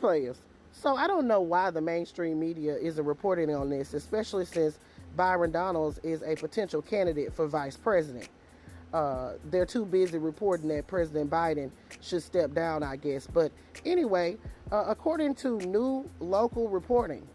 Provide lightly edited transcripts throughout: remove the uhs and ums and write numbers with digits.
players. So I don't know why the mainstream media isn't reporting on this, especially since Byron Donalds is a potential candidate for vice president. They're too busy reporting that President Biden should step down, I guess. But anyway, according to new local reporting,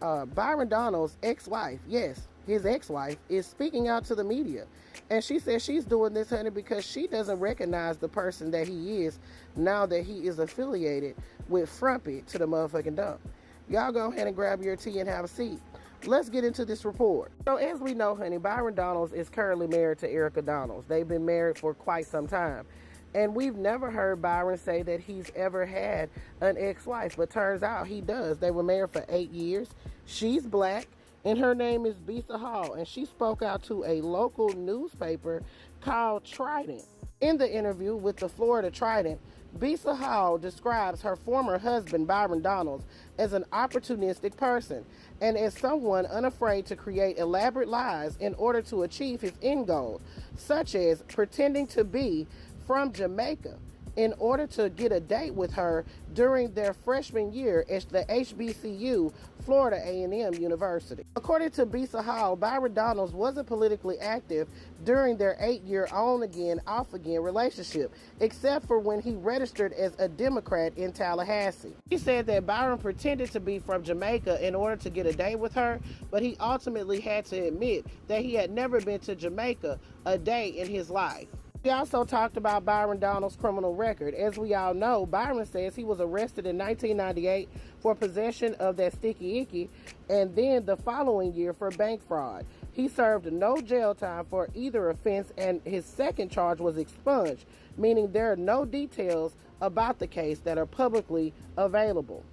Byron Donalds' ex-wife, yes, his ex-wife, is speaking out to the media. And she says she's doing this, honey, because she doesn't recognize the person that he is now that he is affiliated with Frumpy to the motherfucking dump. Y'all go ahead and grab your tea and have a seat. Let's get into this report. So as we know, honey, Byron Donalds is currently married to Erica Donalds. They've been married for quite some time. And we've never heard Byron say that he's ever had an ex-wife, but turns out he does. They were married for 8 years. She's black, and her name is Bisa Hall, and she spoke out to a local newspaper called Trident. In the interview with the Florida Trident, Bisa Hall describes her former husband, Byron Donalds, as an opportunistic person and as someone unafraid to create elaborate lies in order to achieve his end goal, such as pretending to be from Jamaica in order to get a date with her during their freshman year at the HBCU, Florida A&M University. According to Bisa Hall, Byron Donalds wasn't politically active during their 8-year on-again, off-again relationship, except for when he registered as a Democrat in Tallahassee. He said that Byron pretended to be from Jamaica in order to get a date with her, but he ultimately had to admit that he had never been to Jamaica a day in his life. We also talked about Byron Donalds' criminal record. As we all know, Byron says he was arrested in 1998 for possession of that sticky icky, and then the following year for bank fraud. He served no jail time for either offense, and his second charge was expunged, meaning there are no details about the case that are publicly available.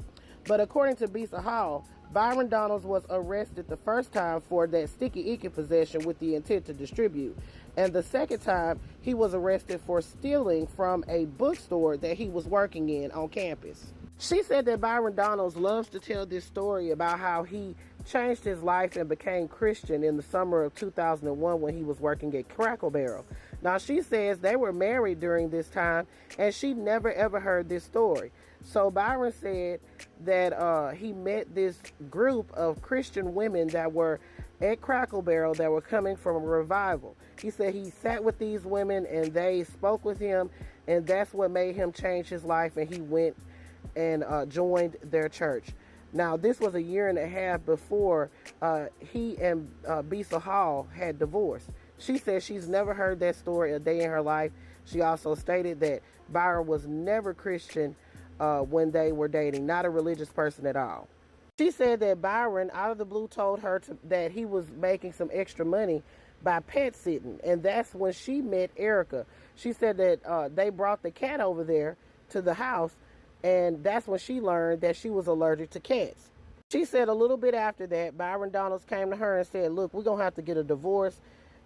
But according to Bisa Hall, Byron Donalds was arrested the first time for that sticky icky possession with the intent to distribute. And the second time, he was arrested for stealing from a bookstore that he was working in on campus. She said that Byron Donalds loves to tell this story about how he changed his life and became Christian in the summer of 2001 when he was working at Crackle Barrel. Now, she says they were married during this time, and she never ever heard this story. So Byron said that he met this group of Christian women that were at Crackle Barrel that were coming from a revival. He said he sat with these women and they spoke with him, and that's what made him change his life, and he went and joined their church. Now, this was a year and a half before he and Bisa Hall had divorced. She said she's never heard that story a day in her life. She also stated that Byron was never Christian when they were dating, not a religious person at all. She said that Byron, out of the blue, told her that he was making some extra money by pet sitting, and that's when she met Erica. She said that they brought the cat over there to the house, and that's when she learned that she was allergic to cats. She said a little bit after that, Byron Donalds came to her and said, look, we're going to have to get a divorce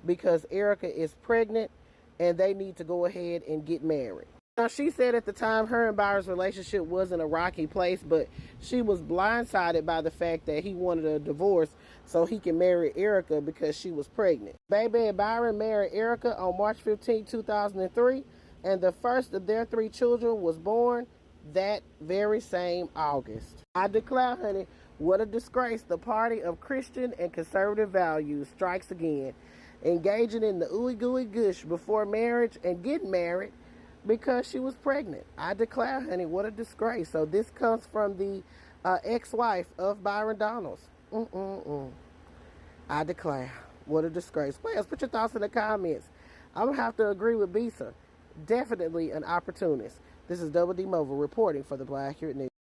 because Erica is pregnant and they need to go ahead and get married. Now, she said at the time her and Byron's relationship was in a rocky place, but she was blindsided by the fact that he wanted a divorce so he can marry Erica because she was pregnant. Baby and Byron married Erica on March 15, 2003, and the first of their 3 children was born that very same August. I declare, honey, what a disgrace. The party of Christian and conservative values strikes again, engaging in the ooey gooey gush before marriage and getting married because she was pregnant. I declare, honey, what a disgrace. So this comes from the ex-wife of Byron Donalds. I declare, what a disgrace. Players, put your thoughts in the comments. I'm going to have to agree with Bisa. Definitely an opportunist. This is Double D Mobile reporting for the Black Accurate News.